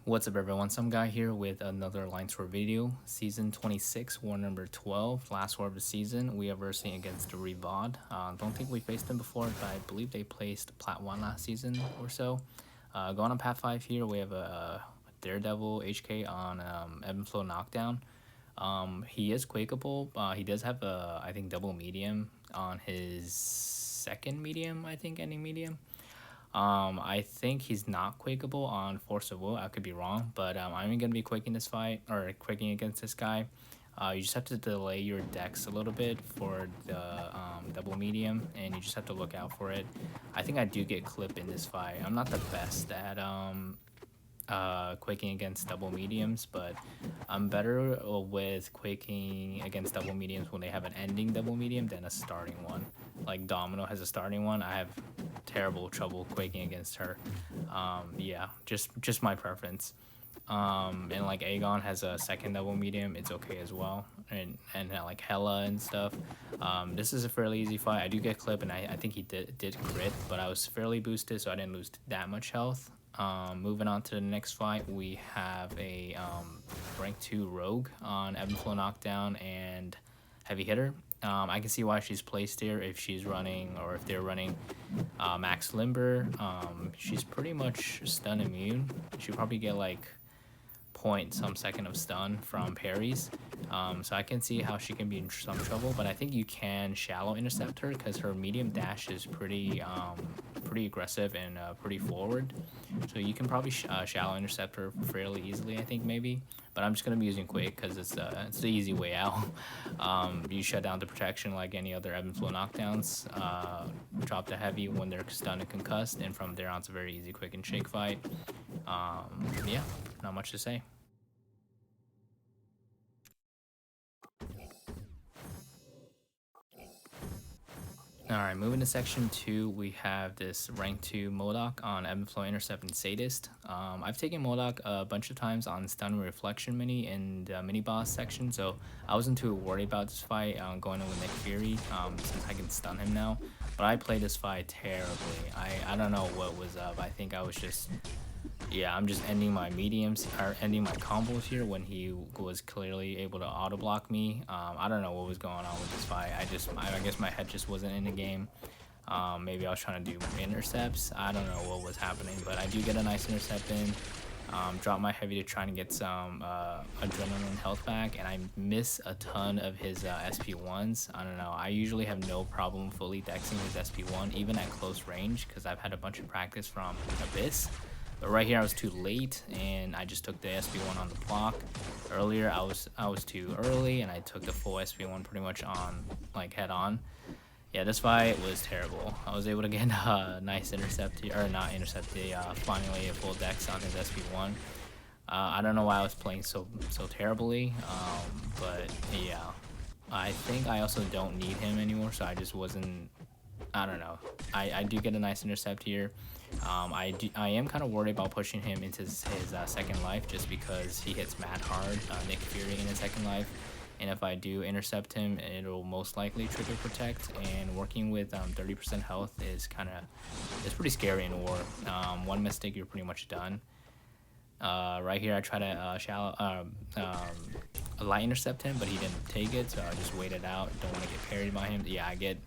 What's up everyone, some guy here with another Line Tour video. Season 26, war number 12, last war of the season. We are versing against the REVØD. Don't think we faced them before, but I believe they placed Plat 1 last season or so. Going on Pat 5 here, we have a Daredevil HK on Abom knockdown. He is quakeable. He does have a, I think, double medium on his second medium, I think, ending medium. I think he's not quakeable on Force of Will. I could be wrong, but I'm gonna be quaking this fight or quaking against this guy. You just have to delay your dex a little bit for the double medium, and you just have to look out for it. I think I do get clip in this fight. I'm not the best at quaking against double mediums, but I'm better with quaking against double mediums when they have an ending double medium than a starting one. Like Domino has a starting one. I have terrible trouble quaking against her. Yeah, just my preference. And like Aegon has a second double medium, it's okay as well, and like Hela and stuff. This is a fairly easy fight. I do get clip, and I think he did crit, but I was fairly boosted, so I didn't lose that much health. Moving on to the next fight, we have a rank 2 rogue on Abom knockdown and heavy hitter. I can see why she's placed here if she's running, or if they're running max limber. She's pretty much stun immune. She'll probably get like point some second of stun from parries, so I can see how she can be in some trouble, but I think you can shallow intercept her because her medium dash is pretty aggressive and pretty forward, so you can probably shallow intercept her fairly easily, I think, maybe. But I'm just gonna be using Quake because it's the easy way out. You shut down the protection like any other ebb and flow knockdowns, drop the heavy when they're stunned and concussed, and from there on it's a very easy quick and shake fight. Yeah, not much to say. Alright, moving to section 2, we have this rank 2 M.O.D.O.K on Ebb and Flow Intercept and Sadist. I've taken M.O.D.O.K a bunch of times on Stun Reflection mini in the mini boss section, so I wasn't too worried about this fight going in with Nick Fury, since I can stun him now. But I played this fight terribly. I don't know what was up. I think I was just... Yeah, I'm just ending my mediums, or ending my combos here when he was clearly able to auto block me. I don't know what was going on with this fight. I guess my head just wasn't in the game. Maybe I was trying to do intercepts. I don't know what was happening, but I do get a nice intercept in. Drop my heavy to try and get some adrenaline health back, and I miss a ton of his SP1s. I don't know. I usually have no problem fully dexing his SP1, even at close range, because I've had a bunch of practice from Abyss. But right here I was too late, and I just took the SP1 on the block. Earlier I was too early, and I took the full SP1 pretty much on, like, head on. Yeah, this fight was terrible. I was able to get a nice intercept here, or not intercept, finally a full dex on his SP1. I don't know why I was playing so terribly, but yeah, I think I also don't need him anymore, so I just wasn't. I don't know. I do get a nice intercept here. I am kind of worried about pushing him into his second life, just because he hits mad hard, Nick Fury in his second life, and if I do intercept him, it'll most likely trigger protect, and working with 30% health is it's pretty scary in war. One mistake, you're pretty much done. Right here I try to light intercept him, but he didn't take it, so I just waited out. Don't want to get parried by him. Yeah, I get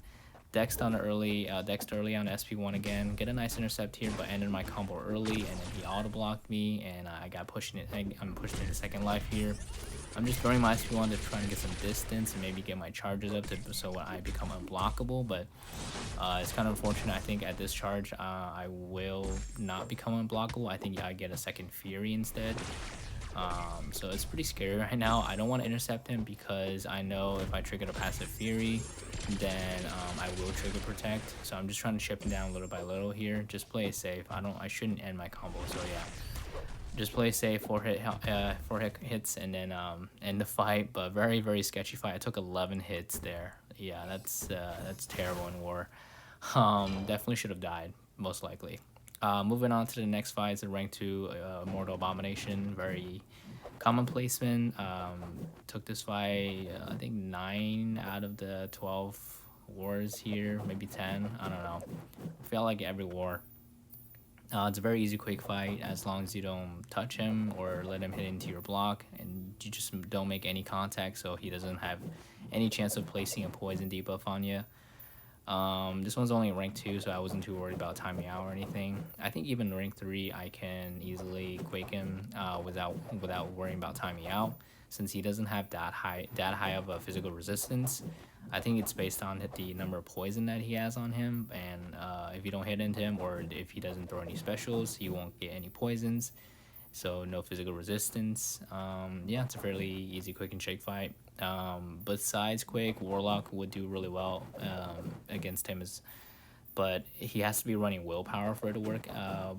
dexed on early on SP1 again, get a nice intercept here, but ended my combo early, and then he auto blocked me, and I got I'm pushed into second life here. I'm just throwing my SP1 to try and get some distance and maybe get my charges up so I become unblockable, but it's kind of unfortunate. I think at this charge I will not become unblockable. I think I get a second Fury instead. So it's pretty scary right now. I don't want to intercept him because I know if I trigger a passive Fury, then I will trigger protect. So I'm just trying to chip him down little by little here. Just play it safe. I shouldn't end my combo. So yeah, just play safe. 4 hits, and then end the fight. But very sketchy fight. I took 11 hits there. Yeah, that's terrible in war. Definitely should have died, most likely. Moving on to the next fight, it's a rank 2 Immortal Abomination. Very common placement. Took this fight, I think 9 out of the 12 wars here, maybe 10. I don't know. I feel like every war It's a very easy quick fight as long as you don't touch him or let him hit into your block, and you just don't make any contact so he doesn't have any chance of placing a poison debuff on you. This one's only rank 2, so I wasn't too worried about timing out or anything. I think even rank 3, I can easily Quake him without worrying about timing out, since he doesn't have that high of a physical resistance. I think it's based on the number of poison that he has on him, and if you don't hit into him or if he doesn't throw any specials, he won't get any poisons. So no physical resistance. Yeah, it's a fairly easy quick and shake fight. Besides Quake, Warlock would do really well against him, but he has to be running willpower for it to work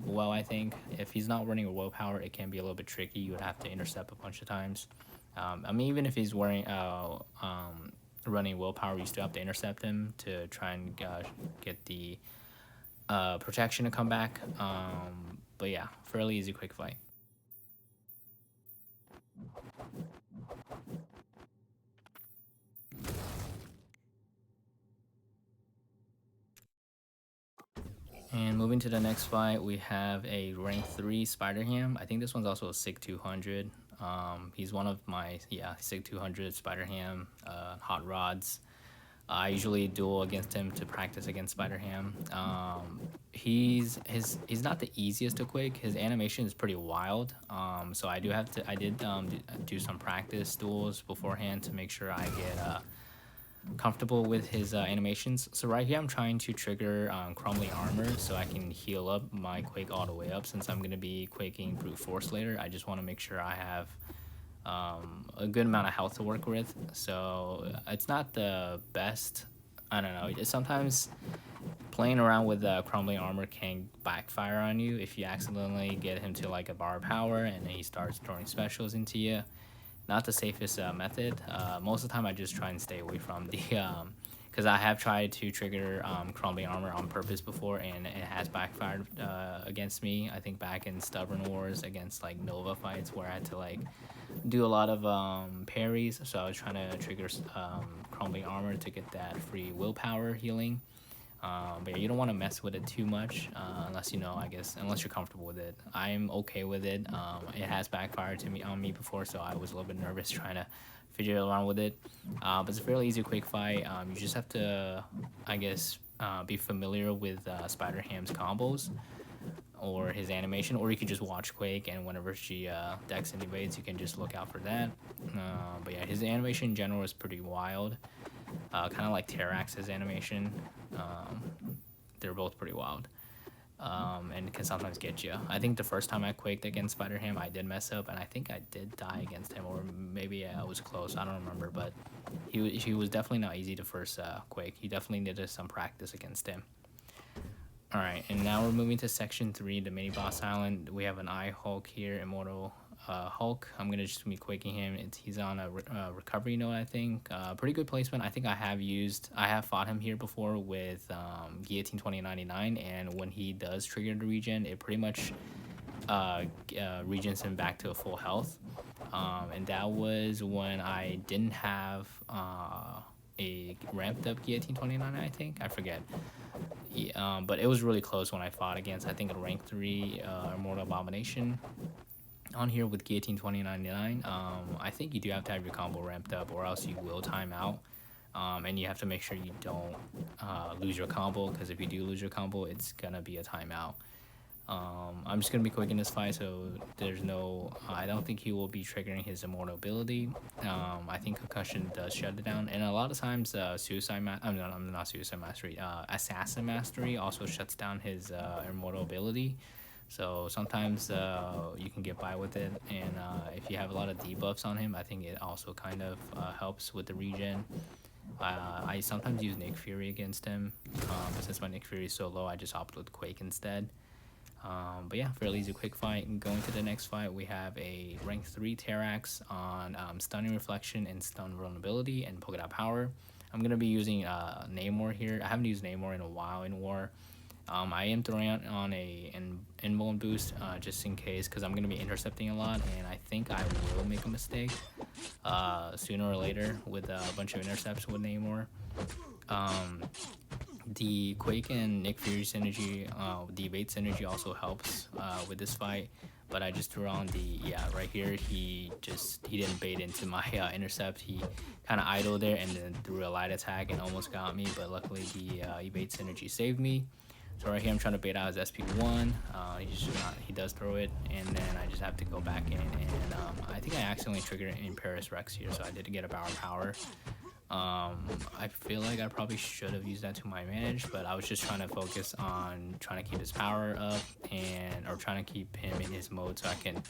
well, I think. If he's not running a willpower, it can be a little bit tricky. You would have to intercept a bunch of times. I mean, even if he's running willpower, you still have to intercept him to try and get the protection to come back. But yeah, fairly easy quick fight. And moving to the next fight, we have a rank 3 Spider-Ham. I think this one's also a SIG 200. He's one of my, SIG 200 Spider-Ham hot rods. I usually duel against him to practice against Spider-Ham. He's not the easiest to Quake. His animation is pretty wild. So I did do some practice duels beforehand to make sure I get comfortable with his animations. So right here I'm trying to trigger Crumbling Armor so I can heal up my Quake all the way up, since I'm going to be Quaking Brute Force later. I just want to make sure I have a good amount of health to work with. So it's not the best. I don't know. Sometimes playing around with Crumbling Armor can backfire on you if you accidentally get him to like a bar of power and he starts throwing specials into you. Not the safest method. Most of the time I just try and stay away from the because I have tried to trigger Crumbling Armor on purpose before, and it has backfired against me. I think back in Stubborn Wars against like Nova fights where I had to like do a lot of parries, so I was trying to trigger Crumbling Armor to get that free willpower healing. But yeah, you don't want to mess with it too much unless unless you're comfortable with it. I'm okay with it. It has backfired on me before, so I was a little bit nervous trying to figure around with it. But it's a fairly easy quick fight. You just have to, be familiar with Spider-Ham's combos or his animation, or you could just watch Quake, and whenever she decks and evades, you can just look out for that. But yeah, his animation in general is pretty wild. Kind of like Terrax's animation. They're both pretty wild, and can sometimes get you. I think the first time I Quaked against Spider-Ham, I did mess up, and I think I did die against him, or maybe I was close. I don't remember, but he was definitely not easy to first Quake. He definitely needed some practice against him. Alright, and now we're moving to section 3, the mini boss island. We have an Hulk here, Immortal Hulk. I'm gonna just be Quaking him. He's on a recovery node, I think. Pretty good placement. I think I have fought him here before with Guillotine 2099, and when he does trigger the regen, it pretty much regens him back to a full health. And that was when I didn't have a ramped up Guillotine 29, I think. I forget. Yeah, but it was really close when I fought against, I think, a rank 3 Immortal Abomination on here with Guillotine 2099. I think you do have to have your combo ramped up, or else you will time out. And you have to make sure you don't lose your combo, because if you do lose your combo, it's gonna be a timeout. I'm just gonna be quick in this fight, so there's no. I don't think he will be triggering his Immortal ability. I think Concussion does shut it down, and a lot of times Assassin Mastery also shuts down his Immortal ability. So sometimes you can get by with it, and if you have a lot of debuffs on him, I think it also kind of helps with the regen. I sometimes use Nick Fury against him, but since my Nick Fury is so low, I just opted with Quake instead. But yeah, fairly easy quick fight. And going to the next fight, we have a rank 3 Terrax on Stunning Reflection and Stun Vulnerability and Polka Dot Power. I'm going to be using Namor here. I haven't used Namor in a while in War. I am throwing on an invuln boost just in case, because I'm going to be intercepting a lot, and I think I will make a mistake sooner or later with a bunch of intercepts with Namor. The Quake and Nick Fury synergy, the bait synergy also helps with this fight. But I just threw on the, yeah, right here, he didn't bait into my intercept. He kind of idled there and then threw a light attack and almost got me, but luckily the evade synergy saved me. So right here I'm trying to bait out his SP1. He does throw it, and then I just have to go back in, and I think I accidentally triggered in Paris Rex here, so I did get a power. I feel like I probably should have used that to my advantage, but I was just trying to focus on trying to keep his power up or trying to keep him in his mode so I can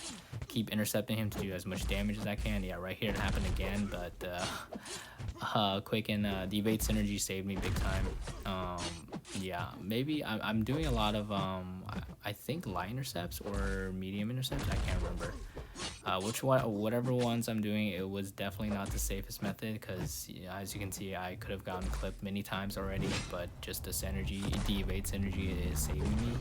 keep intercepting him to do as much damage as I can. Yeah, right here it happened again, but Quake and the evade synergy saved me big time. Yeah, maybe I'm doing a lot of I think light intercepts or medium intercepts. I can't remember. Whatever ones I'm doing, it was definitely not the safest method, because as you can see, I could have gotten clipped many times already, but just the evade synergy is saving me.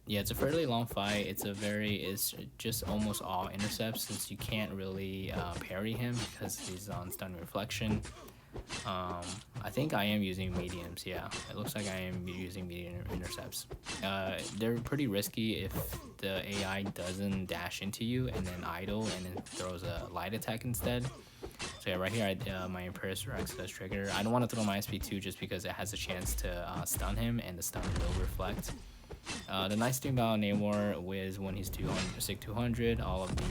Yeah, it's a fairly long fight. It's just almost all intercepts, since you can't really parry him because he's on stun reflection. I think I am using mediums. Yeah, it looks like I am using medium intercepts. They're pretty risky if the AI doesn't dash into you and then idle and then throws a light attack instead. So yeah, right here, my Paris Rex does trigger. I don't want to throw my SP2 just because it has a chance to stun him, and the stun will reflect. The nice thing about Namor is when he's 200, all of the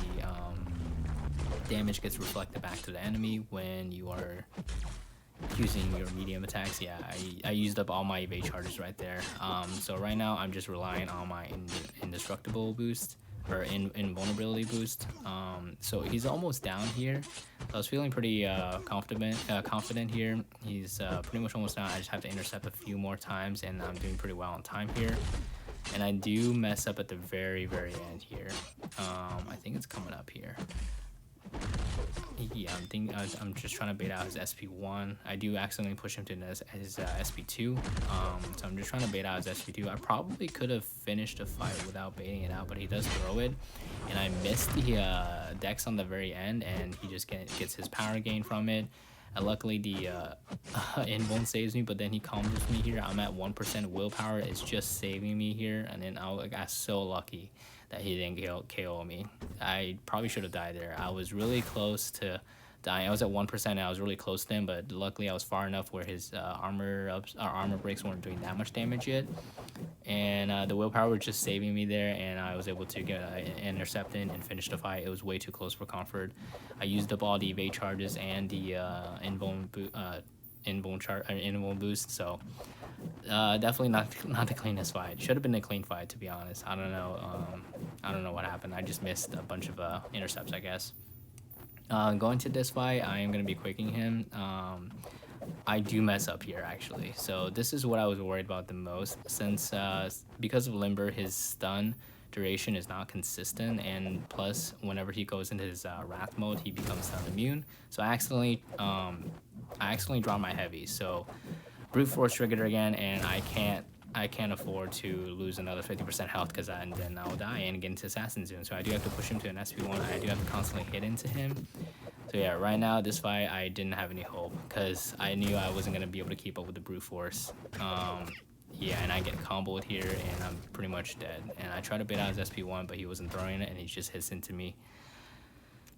damage gets reflected back to the enemy when you are using your medium attacks. Yeah, I used up all my evade charges right there. So right now I'm just relying on my indestructible boost, or invulnerability boost. So he's almost down here. I was feeling pretty confident here. He's pretty much almost down. I just have to intercept a few more times, and I'm doing pretty well on time here. And I do mess up at the very end here. I think it's coming up here. Yeah, I'm just trying to bait out his SP1. I do accidentally push him to his SP2. So I'm just trying to bait out his SP2. I probably could have finished the fight without baiting it out, but he does throw it, and I missed the dex on the very end, and he just gets his power gain from it. And luckily the invuln saves me, but then he combos me here. I'm at 1% willpower. It's just saving me here, and then I got so lucky that he didn't KO me. I probably should have died there. I was really close to dying. I was at 1% and I was really close to him, but luckily I was far enough where his armor breaks weren't doing that much damage yet. And the willpower was just saving me there, and I was able to get an intercept in and finish the fight. It was way too close for comfort. I used up all the evade charges and the invuln boost, so definitely not the cleanest fight. Should have been a clean fight, to be honest. I don't know what happened. I just missed a bunch of intercepts, I guess. Going to this fight, I am going to be quaking him. I do mess up here, actually. So this is what I was worried about the most, since because of Limber, his stun duration is not consistent, and plus whenever he goes into his wrath mode, he becomes stun immune. So I accidentally draw my heavy. So brute force triggered again, and I can't afford to lose another 50% health, because then I'll die and get into assassin zone. So I do have to push him to an SP1. I do have to constantly hit into him. So yeah, right now this fight I didn't have any hope, because I knew I wasn't gonna be able to keep up with the brute force. Yeah, and I get comboed here, and I'm pretty much dead. And I tried to bait out his SP1, but he wasn't throwing it, and he just hits into me.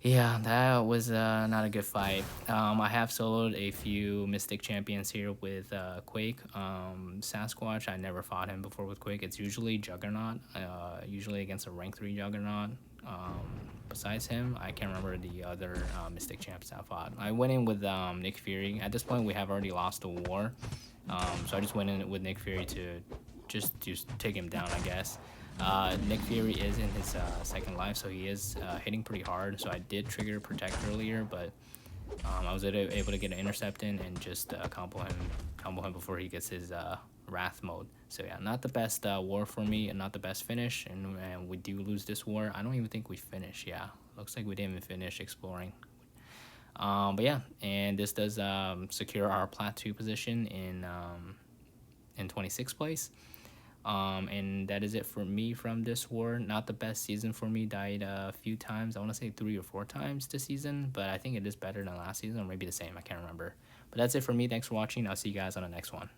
Yeah, that was not a good fight. I have soloed a few Mystic champions here with Quake. Sasquatch, I never fought him before with Quake. It's usually Juggernaut, usually against a rank 3 Juggernaut. Besides him, I can't remember the other Mystic champs I fought. I went in with Nick Fury. At this point, we have already lost the war. So I just went in with Nick Fury to just take him down, I guess. Nick Fury is in his second life, so he is hitting pretty hard. So I did trigger Protect earlier, but I was able to get an intercept in and just combo him before he gets his Wrath mode. So yeah, not the best war for me, and not the best finish, and we do lose this war. I don't even think we finished. Yeah, looks like we didn't even finish exploring. But yeah, and this does secure our Plat 2 position in 26th place. And that is it for me from this war. Not the best season for me. Died a few times. I want to say 3 or 4 times this season, but I think it is better than last season, or maybe the same. I can't remember. But that's it for me. Thanks for watching. I'll see you guys on the next one.